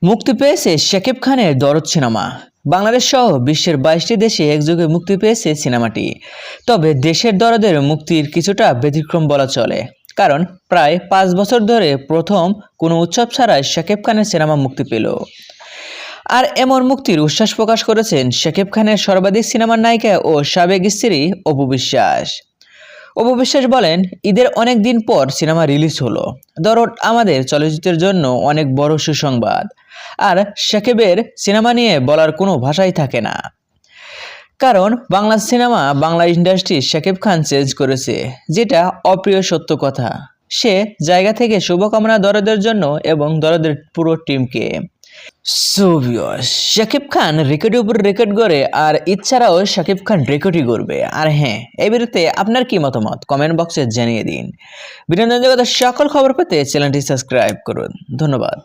মুক্তি পেয়েছে শাকিব খানের দরদ সিনেমা। বাংলাদেশ সহ বিশ্বের 22টি দেশে একযোগে মুক্তি পেয়েছে সিনেমাটি। তবে দেশের দরদের মুক্তির কিছুটা ব্যতিক্রম বলা চলে, কারণ প্রায় 5 বছর ধরে প্রথম কোনো উৎসব ছাড়াই শাকিব খানের সিনেমা মুক্তি পেল। আর এমন মুক্তির উচ্ছ্বাস প্রকাশ করেছেন শাকিব খানের সর্বাধিক সিনেমার নায়িকা ও সাবেক স্ত্রী অপু বিশ্বাস। অপু বিশ্বাস বলেন, ঈদের অনেক দিন পর সিনেমা রিলিজ হলো। দরদ আমাদের চলচ্চিত্রের জন্য অনেক বড় সুসংবাদ। আর শাকিবের সিনেমা নিয়ে বলার কোনো ভাষাই থাকে না, কারণ Bangla cinema, Bangla industry Shakib Khan change করেছে, যেটা অপ্রিয় সত্য কথা। সে জায়গা থেকে শুভকামনা দরদের জন্য এবং দরদের পুরো টিমকে। শাকিব খান রেকর্ডের উপর রেকর্ড করে, আর ইচ্ছারাও শাকিব খান রেকর্ডই করবে। আর হ্যাঁ, এই বিরুদ্ধে আপনার কি মতামত কমেন্ট বক্সে জানিয়ে দিন। বিনোদন জগতের সকল খবর পেতে চ্যানেলটি সাবস্ক্রাইব করুন। ধন্যবাদ।